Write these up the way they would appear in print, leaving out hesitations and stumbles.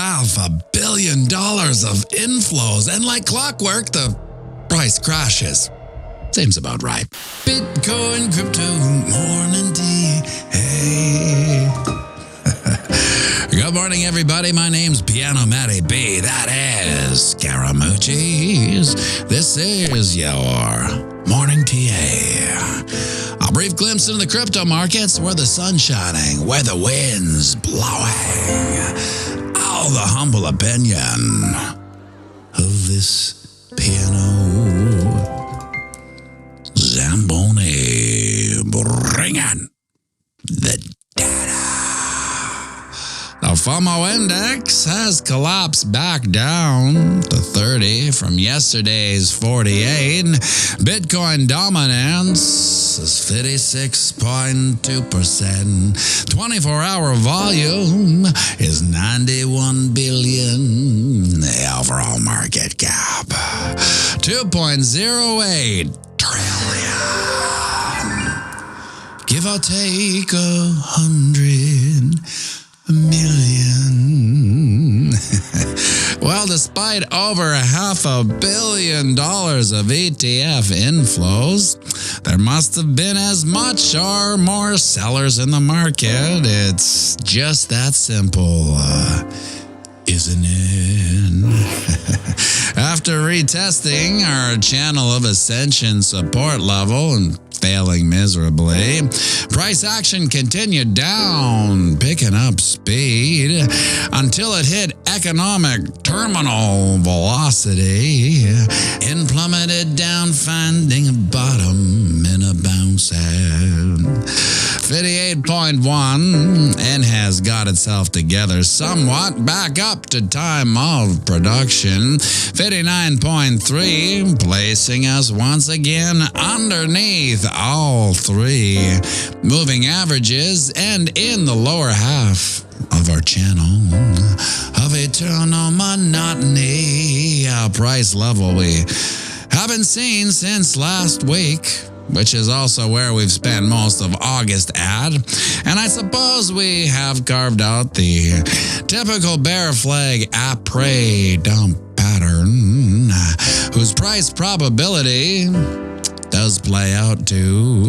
$500 million of inflows, and like clockwork, the price crashes. Seems about right. Bitcoin, crypto, morning tea. Hey. Good morning, everybody. My name's pianomattyb. That is Scaramucci's. This is your morning TA. A brief glimpse into the crypto markets, where the sun's shining, where the wind's blowing. All the humble opinion of this piano Zamboni, bringing the data. The FOMO index has collapsed back down to 30 from yesterday's 48. Bitcoin dominance is 56.2%. 24-hour volume is 91 billion. The overall market cap, 2.08 trillion. Give or take 100 million. Well, despite over $500 million of ETF inflows, there must have been as much or more sellers in the market. It's just that simple, isn't it? After retesting our channel of ascension support level and failing miserably, price action continued down, picking up speed until it hit economic terminal velocity and plummeted down, finding a bottom in a bounce at 58.1 and has got itself together somewhat, back up to time of production. 59.3, placing us once again underneath all three moving averages and in the lower half of our channel of eternal monotony, a price level we haven't seen since last week, which is also where we've spent most of August at. And I suppose we have carved out the typical bear flag après dump pattern, whose price probability does play out too.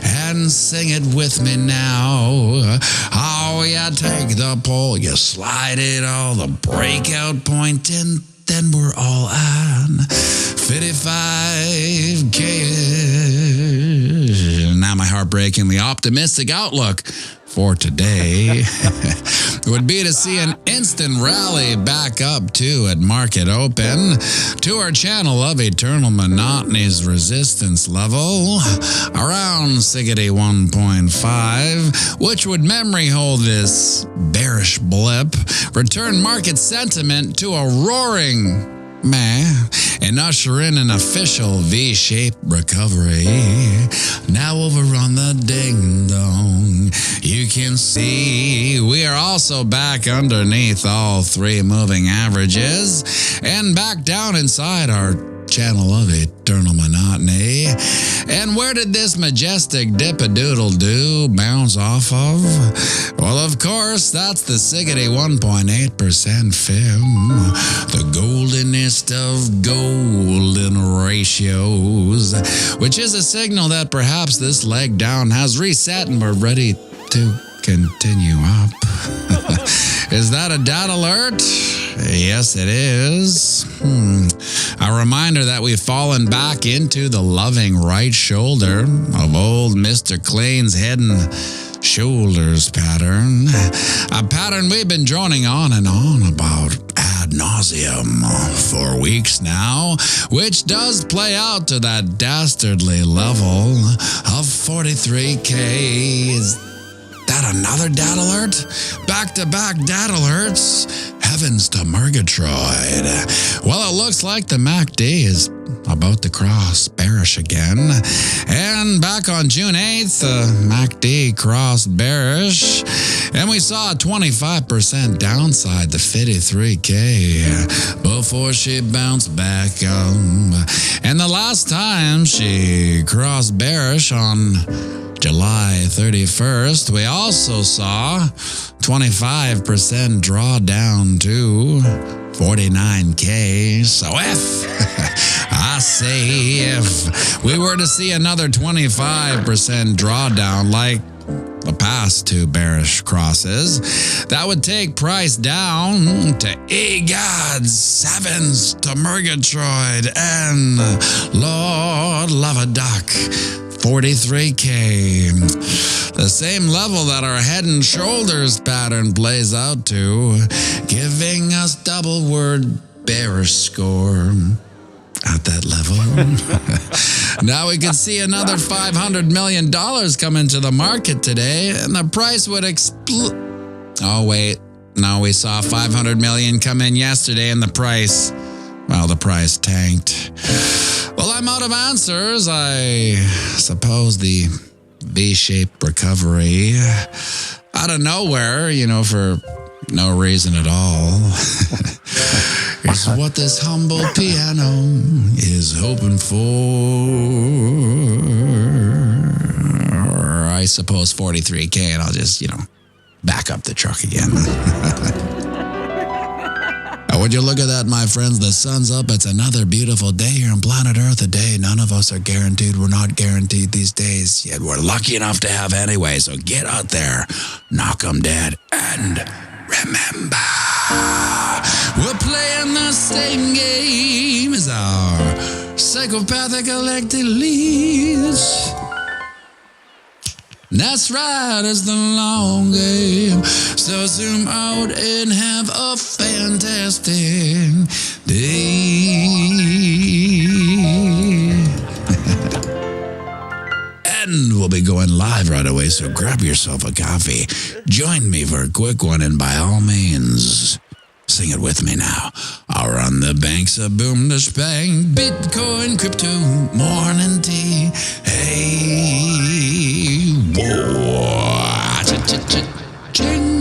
And sing it with me now. Oh, you take the pole, you slide it all, the breakout point, and then we're all on 55K. Now my heartbreakingly optimistic outlook for today would be to see an instant rally back up to at market open to our channel of eternal monotony's resistance level around 61.5, which would memory hold this bearish blip, return market sentiment to a roaring meh, and usher in an official V-shaped recovery. Now over on the ding-dong, you can see we are also back underneath all three moving averages and back down inside our channel of eternal monotony. And where did this majestic dip-a-doodle-doo bounce off of? Well, of course, that's the siggity 1.8% film, the goldenest of golden ratios, which is a signal that perhaps this leg down has reset and we're ready to continue up. Is that a data alert? Yes, it is. A reminder that we've fallen back into the loving right shoulder of old Mr. Clean's head and shoulders pattern. A pattern we've been droning on and on about ad nauseum for weeks now, which does play out to that dastardly level of 43K. Is that another data alert? Back-to-back data alerts? Heavens to Murgatroyd. Well, it looks like the MACD is about to cross bearish again. And back on June 8th, the MACD crossed bearish, and we saw a 25% downside to 53K before she bounced back up. And the last time she crossed bearish on July 31st, we also saw 25% drawdown to 49K. So I say if we were to see another 25% drawdown like the past two bearish crosses, that would take price down to EGOD, Sevens to Murgatroyd, and Lord Loveduck, 43K. The same level that our head and shoulders pattern plays out to, giving us double word bearish score at that level. Now we could see another $500 million come into the market today, and the price would explode. Oh, wait. No, we saw $500 million come in yesterday, and the price tanked. Well, I'm out of answers. I suppose the V-shaped recovery out of nowhere, for no reason at all, is what this humble piano is hoping for. I suppose 43K, and I'll just, back up the truck again. Would you look at that, my friends? The sun's up. It's another beautiful day here on planet Earth, a day none of us are guaranteed. We're not guaranteed these days, yet we're lucky enough to have anyway. So get out there, knock 'em dead, and remember, we're playing the same game as our psychopathic elected leads. That's right, it's the long game. So zoom out and have a fantastic day. And we'll be going live right away, so grab yourself a coffee. Join me for a quick one, and by all means, sing it with me now. I'll run the banks of boom to spang, Bitcoin, crypto, morning tea. Hey, whoa, ching.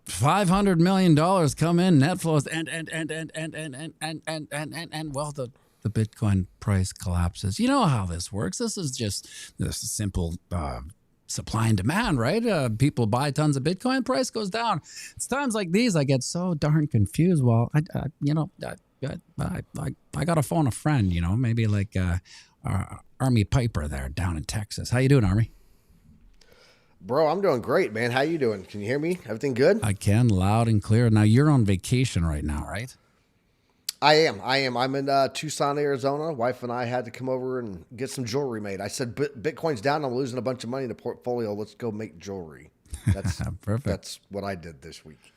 $500 million come in net flows, and well, the Bitcoin price collapses. You know how this works. This is just this simple supply and demand, right? People buy tons of Bitcoin, price goes down. It's times like these I get so darn confused. Well, I got to phone a friend, maybe like Army Piper there down in Texas. How you doing, Army? Bro, I'm doing great, man. How you doing? Can you hear me? Everything good? I can, loud and clear. Now, you're on vacation right now, right? I am. I'm in Tucson, Arizona. Wife and I had to come over and get some jewelry made. I said, Bitcoin's down. I'm losing a bunch of money in the portfolio. Let's go make jewelry. That's perfect. That's what I did this week.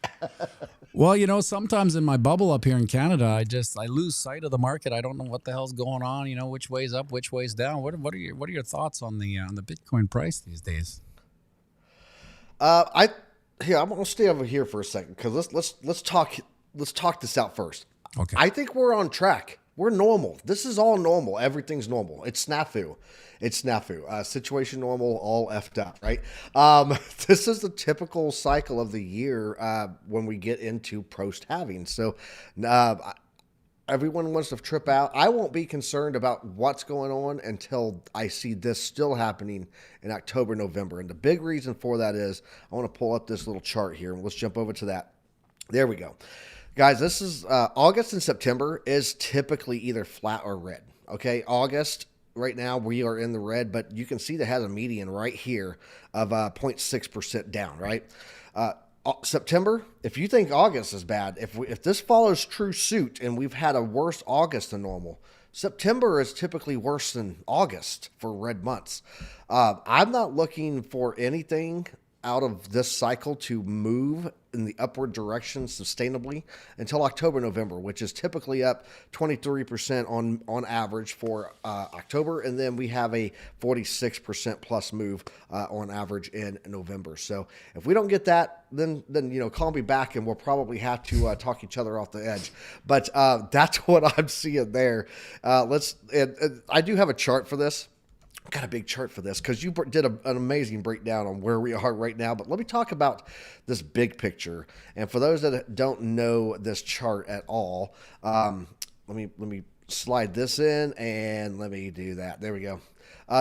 Well, sometimes in my bubble up here in Canada, I lose sight of the market. I don't know what the hell's going on. Which way's up, which way's down. What are your thoughts on the Bitcoin price these days? I'm gonna stay over here for a second because let's talk this out first. Okay. I think we're on track. We're normal. This is all normal. Everything's normal. It's snafu. Situation normal, all effed up, right? This is the typical cycle of the year when we get into post-halving. So everyone wants to trip out. I won't be concerned about what's going on until I see this still happening in October, November. And the big reason for that is I want to pull up this little chart here, and let's jump over to that. There we go. Guys, this is August and September is typically either flat or red. Okay, August, right now we are in the red, but you can see that has a median right here of 0.6% down, right? September, if you think August is bad, if this follows true suit and we've had a worse August than normal, September is typically worse than August for red months. I'm not looking for anything out of this cycle to move in the upward direction sustainably until October, November, which is typically up 23% on average for October. And then we have a 46% plus move on average in November. So if we don't get that, then call me back and we'll probably have to talk each other off the edge. But that's what I'm seeing there. I do have a chart for this. got a big chart for this because you did an amazing breakdown on where we are right now. But let me talk about this big picture. And for those that don't know this chart at all, let me slide this in and let me do that. There we go.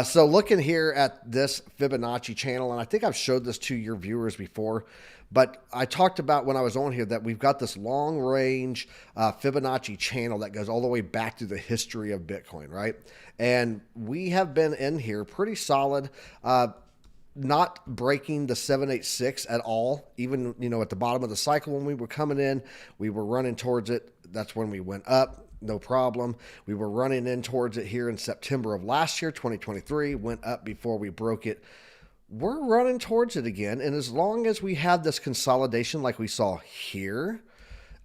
So looking here at this Fibonacci channel, and I think I've showed this to your viewers before, but I talked about when I was on here that we've got this long range Fibonacci channel that goes all the way back to the history of Bitcoin, right? And we have been in here pretty solid, not breaking the 786 at all. Even, at the bottom of the cycle when we were coming in, we were running towards it. That's when we went up. No problem. We were running in towards it here in September of last year, 2023, went up before we broke it. We're running towards it again. And as long as we have this consolidation like we saw here,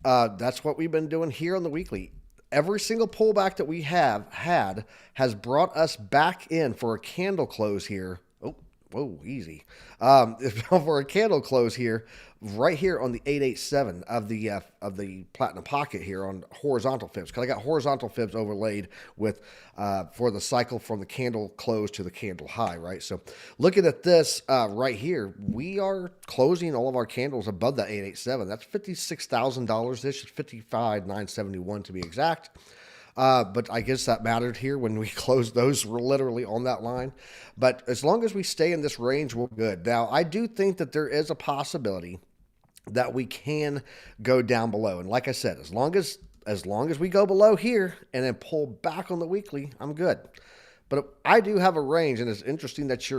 that's what we've been doing here on the weekly. Every single pullback that we have had has brought us back in for a candle close here. Oh, whoa, easy. For a candle close here, right here on the 887 of the platinum pocket here on horizontal fibs, because I got horizontal fibs overlaid with for the cycle from the candle close to the candle high, right? So looking at this right here, we are closing all of our candles above that 887. That's $56,000. This is $55,971 to be exact. But I guess that mattered here when we closed those. We're literally on that line. But as long as we stay in this range, we're good. Now, I do think that there is a possibility that we can go down below. And like I said, as long as we go below here and then pull back on the weekly, I'm good. But I do have a range, and it's interesting that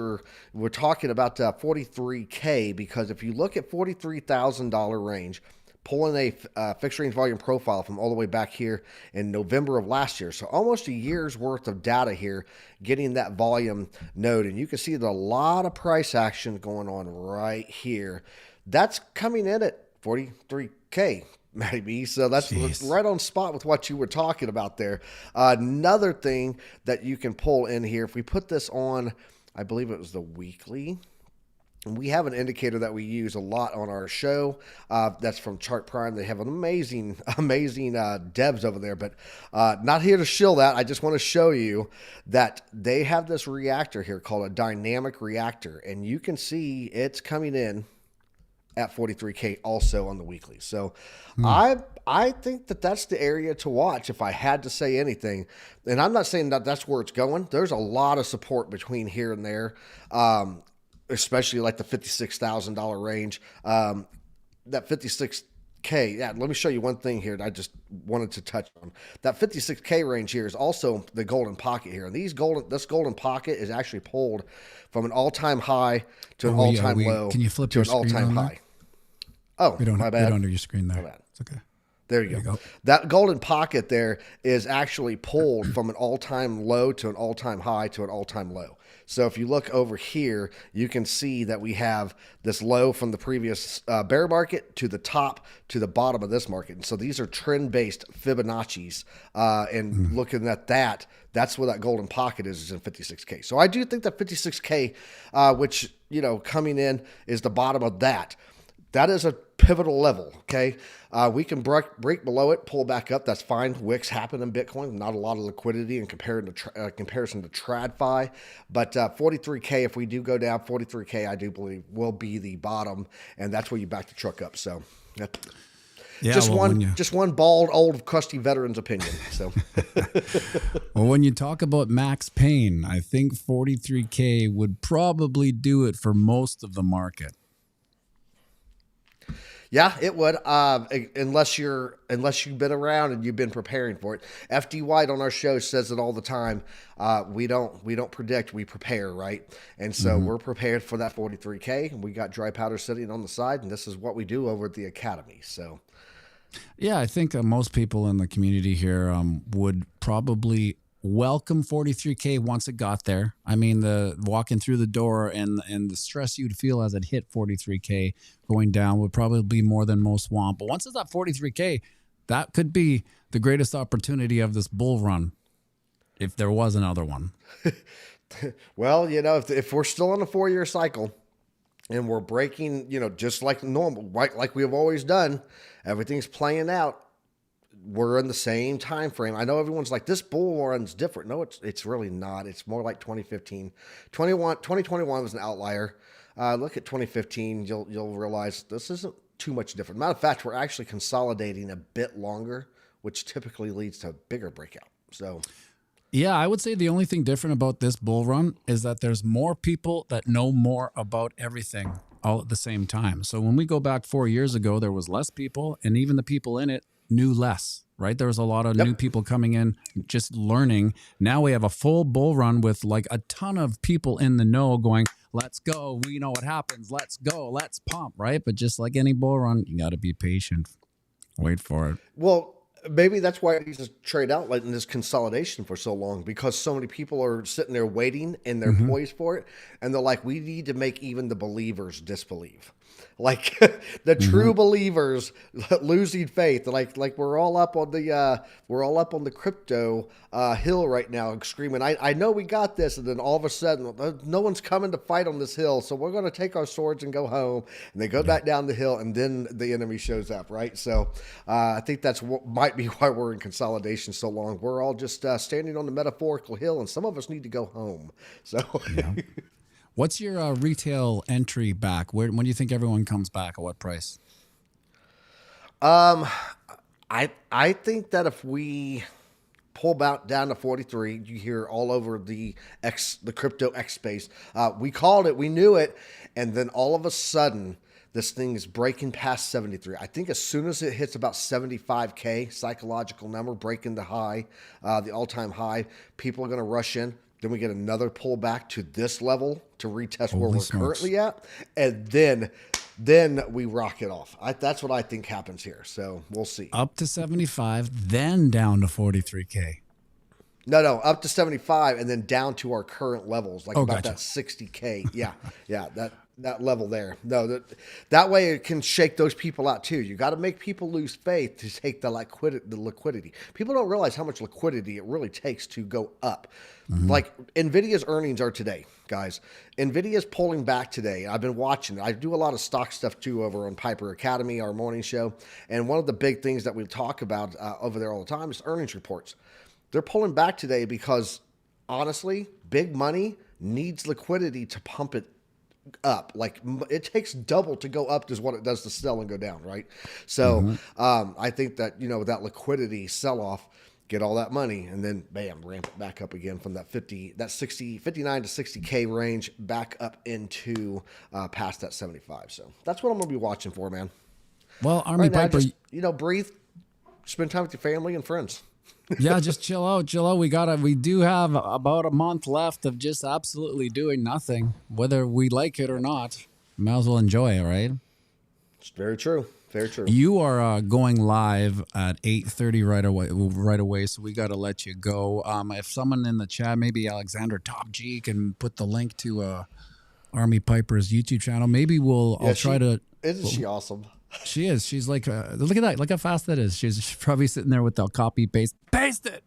we're talking about 43K, because if you look at $43,000 range, pulling a fixed range volume profile from all the way back here in November of last year. So almost a year's worth of data here, getting that volume node. And you can see a lot of price action going on right here. That's coming in at 43K, maybe. So that's right on spot with what you were talking about there. Another thing that you can pull in here, if we put this on, I believe it was the weekly. We have an indicator that we use a lot on our show. That's from Chart Prime. They have an amazing devs over there, but not here to shill that. I just want to show you that they have this reactor here called a dynamic reactor, and you can see it's coming in at 43K also on the weekly. So I think that that's the area to watch if I had to say anything. And I'm not saying that that's where it's going. There's a lot of support between here and there. Especially like the $56,000 range, that 56K. Yeah, let me show you one thing here that I just wanted to touch on. That 56K range here is also the golden pocket here. And this golden pocket is actually pulled from an all-time high to an all-time low. Can you flip to your an screen all-time high? Oh, my bad. We don't do your screen there. My bad. It's okay. There you go. That golden pocket there is actually pulled from an all-time low to an all-time high to an all-time low. So if you look over here, you can see that we have this low from the previous bear market to the top to the bottom of this market. And so these are trend-based Fibonacci's. And looking at that, that's where that golden pocket is in 56K. So I do think that 56K, which, coming in is the bottom of that. That is a pivotal level, okay? We can break below it, pull back up. That's fine. Wicks happen in Bitcoin. Not a lot of liquidity in comparison to TradFi. But 43K, if we do go down, 43K, I do believe will be the bottom, and that's where you back the truck up. So yeah, just one bald, old, crusty veteran's opinion. So well, when you talk about max pain, I think 43K would probably do it for most of the market. Yeah, it would, unless you've been around and you've been preparing for it. FD White on our show says it all the time. We don't predict, we prepare, right? And so we're prepared for that 43K. And we got dry powder sitting on the side, and this is what we do over at the Academy. So, yeah, I think most people in the community here would probably welcome 43K once it got there. I mean, the walking through the door and the stress you'd feel as it hit 43K going down would probably be more than most want. But once it's at 43K, that could be the greatest opportunity of this bull run, if there was another one. Well, if we're still on a 4-year cycle and we're breaking, just like normal, right, like we've always done, everything's playing out. we're in the same time frame. I know everyone's like, this bull run's different. No, it's really not. It's more like 2015. 2021 was an outlier. Look at 2015, you'll realize this isn't too much different. Matter of fact, we're actually consolidating a bit longer, which typically leads to a bigger breakout. So yeah, I would say the only thing different about this bull run is that there's more people that know more about everything all at the same time. So when we go back 4 years ago, there was less people, and even the people in it knew less, right? There was a lot of new people coming in, just learning. Now we have a full bull run with like a ton of people in the know going, let's go. We know what happens. Let's go. Let's pump, right? But just like any bull run, you got to be patient. Wait for it. Well, maybe that's why it needs to trade out like in this consolidation for so long, because so many people are sitting there waiting and they're poised for it. And they're like, we need to make even the believers disbelieve. Like the true believers losing faith. Like we're all up on the crypto hill right now, screaming, I know we got this, and then all of a sudden no one's coming to fight on this hill, so we're going to take our swords and go home. And they go back down the hill, and then the enemy shows up, right? So I think that's what might be why we're in consolidation so long. We're all just standing on the metaphorical hill, and some of us need to go home. So. Yeah. What's your retail entry back? When do you think everyone comes back? At what price? I think that if we pull back down to 43, you hear all over the crypto X space. We called it, we knew it, and then all of a sudden this thing is breaking past 73. I think as soon as it hits about 75K, psychological number, breaking the high, the all-time high, people are going to rush in. Then we get another pullback to this level to retest where we're currently at. And then we rock it off. That's what I think happens here. So we'll see. Up to 75, then down to 43K. No, up to 75 and then down to our current levels, like about gotcha. that 60K. Yeah, that level there. No, that way it can shake those people out too. You got to make people lose faith to take the liquidity. People don't realize how much liquidity it really takes to go up. Like NVIDIA's earnings are today, guys. NVIDIA's pulling back today. I've been watching it. I do a lot of stock stuff too over on Piper Academy, our morning show. And one of the big things that we talk about over there all the time is earnings reports. They're pulling back today because, honestly, big money needs liquidity to pump it up. Like it takes double to go up is what it does to sell and go down, right? So I think that, that liquidity sell-off, get all that money, and then bam, ramp it back up again from that 59 to 60K range back up into past that 75. So that's what I'm going to be watching for, man. Well, Army right Piper, now, just, breathe, spend time with your family and friends. yeah, just chill out. We do have about a month left of just absolutely doing nothing, whether we like it or not. Might as well enjoy it, right? It's very true. Very true. You are going live at 8:30 right away, so we got to let you go. If someone in the chat, maybe Alexander Top G, can put the link to Army Piper's YouTube channel, maybe I'll try to. Isn't she awesome? She is. She's like, look at that. Look how fast that is. She's probably sitting there with the copy paste it.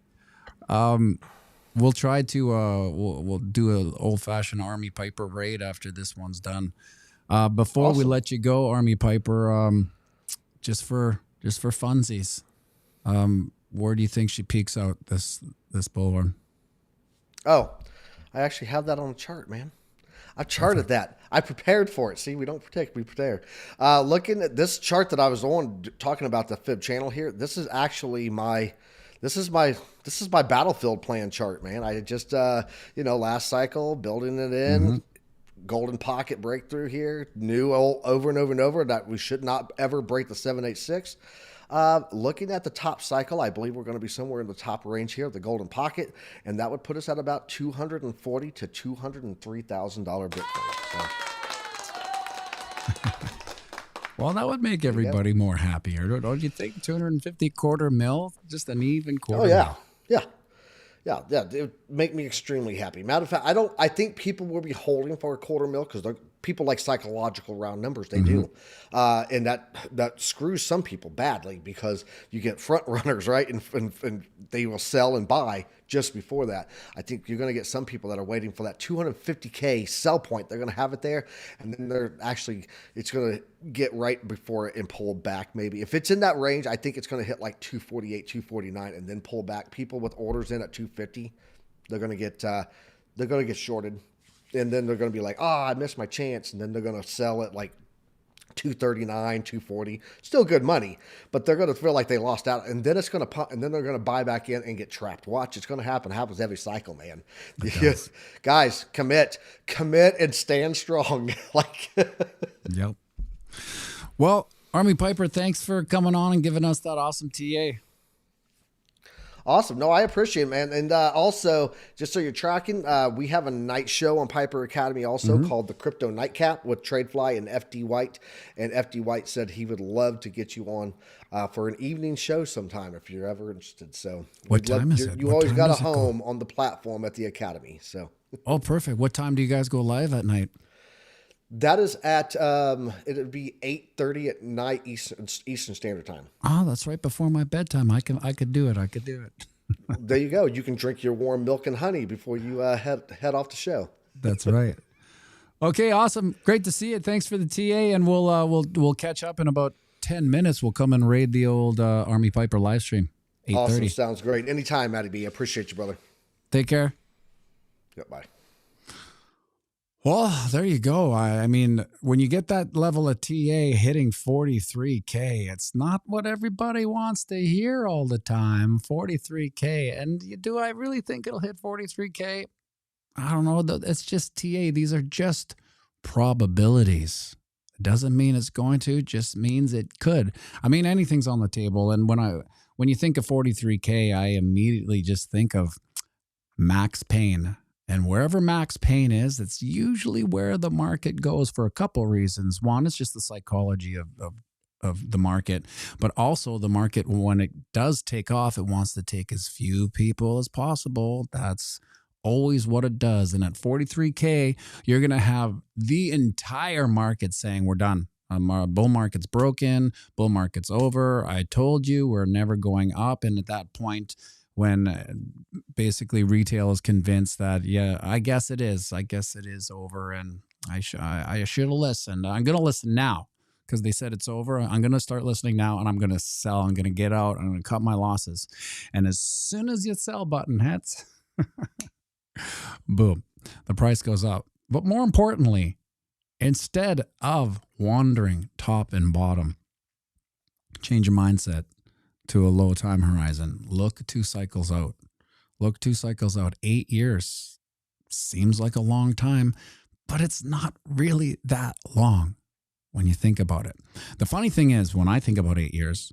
We'll try to we'll do an old fashioned Army Piper raid after this one's done. Before we let you go, Army Piper, just for funsies, where do you think she peaks out this bull run? Oh, I actually have that on the chart, man. I charted that. I prepared for it. See, we don't predict, we prepare. Looking at this chart that I was on, talking about the Fib channel here, this is actually my battlefield plan chart, man. I just, last cycle, building it in, golden pocket breakthrough here, knew over and over and over that we should not ever break the 786. Looking at the top cycle, I believe we're going to be somewhere in the top range here of the golden pocket, and that would put us at about $240,000 to $203,000 Bitcoin. So. Well, that would make everybody more happier, don't you think? 250 quarter mil, just an even quarter. Oh yeah, yeah. It would make me extremely happy. Matter of fact, I think people will be holding for a quarter mil because people like psychological round numbers. They do. And that screws some people badly because you get front runners, right? And they will sell and buy just before that. I think you're going to get some people that are waiting for that 250K sell point. They're going to have it there. And then it's going to get right before it and pull back. Maybe if it's in that range, I think it's going to hit like 248, 249 and then pull back. People with orders in at 250, they're going to get shorted. And then they're going to be like, oh, I missed my chance. And then they're going to sell it like 239, 240. Still good money, but they're going to feel like they lost out. And then it's going to pump, and then they're going to buy back in and get trapped. Watch, it's going to happen. It happens every cycle, man. Guys, commit and stand strong. Yep. Well, Army Piper, thanks for coming on and giving us that awesome TA. Awesome. No, I appreciate it, man. And also, just so you're tracking, we have a night show on Piper Academy also called the Crypto Nightcap with Tradefly and FD White. And FD White said he would love to get you on for an evening show sometime if you're ever interested. So what time is it? You always got a home on the platform at the Academy. So. Oh, perfect. What time do you guys go live at night? That is at it'd be 8:30 at night Eastern Standard Time. Oh, that's right before my bedtime. I could do it. There you go. You can drink your warm milk and honey before you head off the show. That's right. Okay, awesome. Great to see you. Thanks for the TA, and we'll catch up in about 10 minutes. We'll come and raid the old Army Piper live stream. 8:30. Awesome. Sounds great. Anytime, Matty B. I appreciate you, brother. Take care. Yep. Bye. Well, there you go. I mean, when you get that level of TA hitting 43K, it's not what everybody wants to hear all the time. 43K. And do I really think it'll hit 43K? I don't know. It's just TA. These are just probabilities. It doesn't mean it's going to, it just means it could. I mean, anything's on the table. And when you think of 43K, I immediately just think of Max Payne. And wherever Max Payne is, it's usually where the market goes for a couple reasons. One, it's just the psychology of the market, but also the market, when it does take off, it wants to take as few people as possible. That's always what it does. And at 43K, you're going to have the entire market saying, we're done. Our bull market's broken. Bull market's over. I told you we're never going up. And at that point, when basically retail is convinced that, yeah, I guess it is over, and I should have listened. I'm going to listen now because they said it's over. I'm going to start listening now, and I'm going to sell. I'm going to get out. I'm going to cut my losses. And as soon as your sell button hits, boom, the price goes up. But more importantly, instead of wandering top and bottom, change your mindset to a low time horizon. Look 2 cycles out. 8 years seems like a long time, but it's not really that long when you think about it. The funny thing is, when I think about 8 years,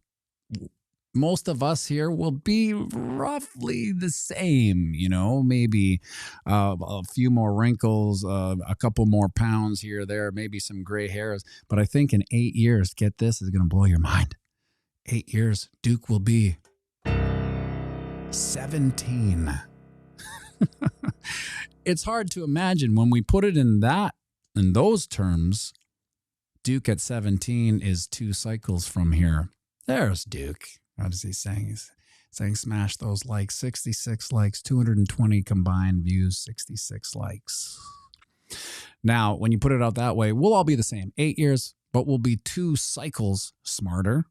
most of us here will be roughly the same, maybe a few more wrinkles, a couple more pounds here or there, maybe some gray hairs. But I think in 8 years, get this, is going to blow your mind. 8 years, Duke will be 17. It's hard to imagine when we put it in those terms. Duke at 17 is 2 cycles from here. There's Duke. What is he saying? He's saying smash those likes. 66 likes, 220 combined views, 66 likes. Now, when you put it out that way, we'll all be the same. 8 years, but we'll be 2 cycles smarter,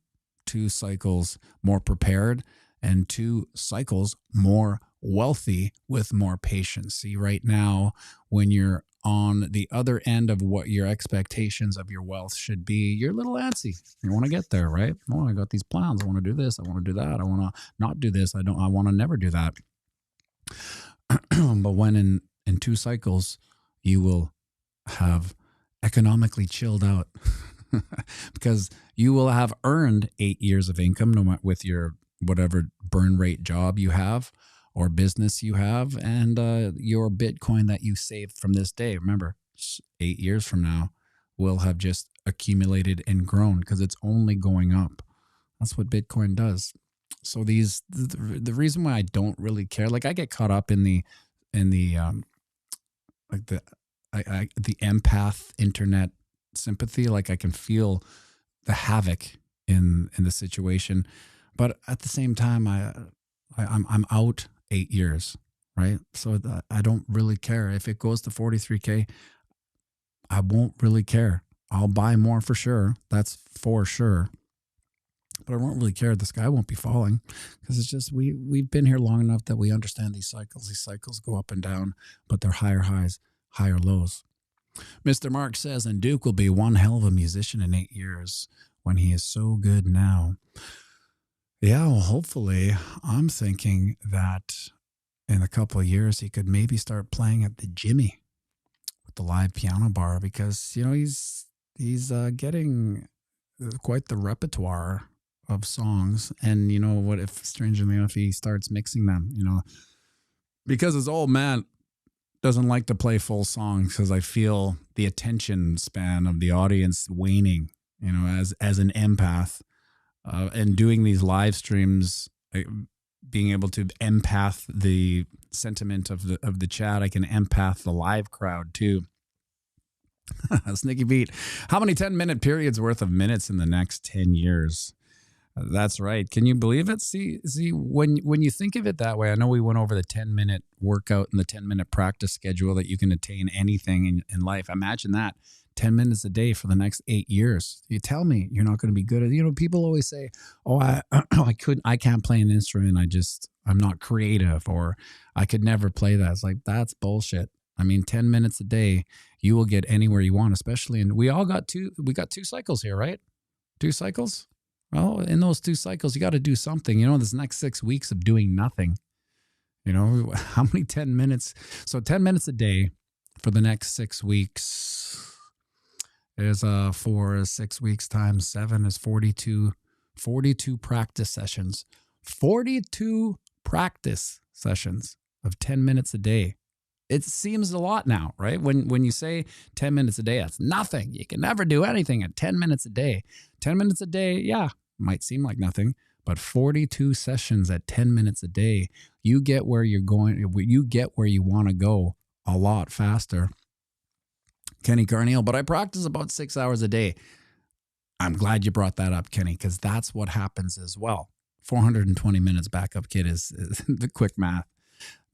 2 cycles more prepared, and 2 cycles more wealthy with more patience. See, right now, when you're on the other end of what your expectations of your wealth should be, you're a little antsy. You want to get there, right? Oh, I got these plans. I want to do this. I want to do that. I want to not do this. I want to never do that. But when in 2 cycles, you will have economically chilled out because you will have earned 8 years of income, no matter with your whatever burn rate job you have or business you have, and your Bitcoin that you saved from this day. Remember, 8 years from now will have just accumulated and grown because it's only going up. That's what Bitcoin does. So the reason why I don't really care, like I get caught up in the the empath internet sympathy. Like I can feel the havoc in the situation, but at the same time, I'm out 8 years, right? So I don't really care if it goes to 43K. I won't really care. I'll buy more for sure. That's for sure. But I won't really care. The sky won't be falling because it's just we've been here long enough that we understand these cycles. These cycles go up and down, but they're higher highs, higher lows. Mr. Mark says, and Duke will be one hell of a musician in 8 years when he is so good now. Yeah, well, hopefully, I'm thinking that in a couple of years he could maybe start playing at the Jimmy with the live piano bar because he's getting quite the repertoire of songs. And you know what, if strangely enough he starts mixing them, because his old man doesn't like to play full songs because I feel the attention span of the audience waning, as an empath, and doing these live streams, being able to empath the sentiment of the chat. I can empath the live crowd too. Sneaky Beat. How many 10-minute periods worth of minutes in the next 10 years? That's right. Can you believe it? See, when you think of it that way, I know we went over the 10-minute workout and the 10-minute practice schedule that you can attain anything in life. Imagine that. 10 minutes a day for the next 8 years. You tell me you're not going to be good at, people always say, oh, I can't play an instrument. I'm not creative, or I could never play that. It's like, that's bullshit. I mean, 10 minutes a day, you will get anywhere you want, especially we got two cycles here, right? 2 cycles. Well, in those 2 cycles, you got to do something, this next 6 weeks of doing nothing, how many 10 minutes? So 10 minutes a day for the next 6 weeks is 4 6 weeks times 7 is 42 practice sessions, 42 practice sessions of 10 minutes a day. It seems a lot now, right? When you say 10 minutes a day, that's nothing. You can never do anything at 10 minutes a day. 10 minutes a day, yeah, might seem like nothing, but 42 sessions at 10 minutes a day, you get where you're going, you get where you want to go a lot faster. Kenny Carneal, but I practice about 6 hours a day. I'm glad you brought that up, Kenny, because that's what happens as well. 420 minutes backup kit is the quick math.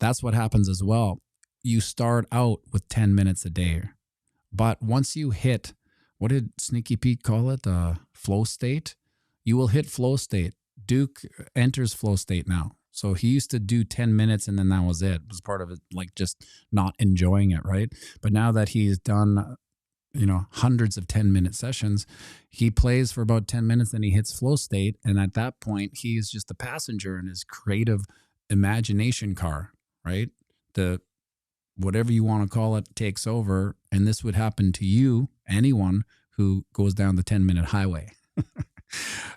That's what happens as well. You start out with 10 minutes a day, but once you hit, what did Sneaky Pete call it? Flow state. You will hit flow state. Duke enters flow state now. So he used to do 10 minutes and then that was it. It was part of it, like just not enjoying it, right? But now that he's done, hundreds of 10-minute sessions, he plays for about 10 minutes and he hits flow state. And at that point, he is just a passenger in his creative imagination car, right? Whatever you want to call it takes over. And this would happen to you, anyone who goes down the 10-minute highway.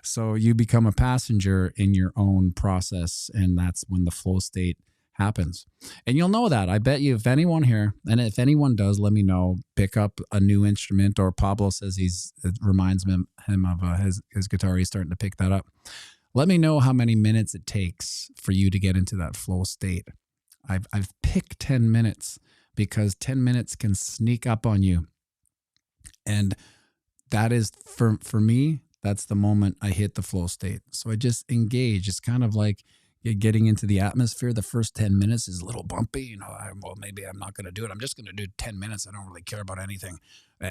So you become a passenger in your own process, and that's when the flow state happens. And you'll know that. I bet you if anyone here, and if anyone does, let me know, pick up a new instrument, or Pablo says it reminds him of his guitar. He's starting to pick that up. Let me know how many minutes it takes for you to get into that flow state. I've picked 10 minutes because 10 minutes can sneak up on you. And that is, for me, that's the moment I hit the flow state. So I just engage. It's kind of like you're getting into the atmosphere. The first 10 minutes is a little bumpy. Maybe I'm not going to do it. I'm just going to do 10 minutes. I don't really care about anything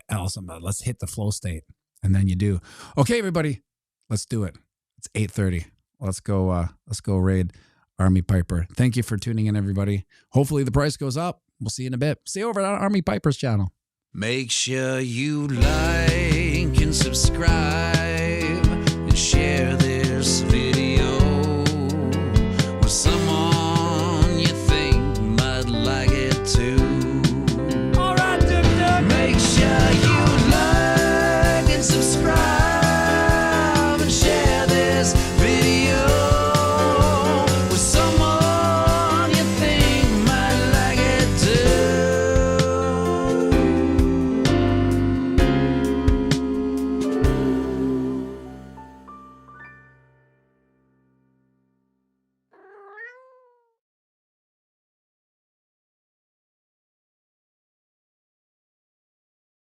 else. Let's hit the flow state. And then you do. Okay, everybody, let's do it. It's 8:30. Let's go raid Army Piper. Thank you for tuning in, everybody. Hopefully the price goes up. We'll see you in a bit. See you over at Army Piper's channel. Make sure you like and subscribe.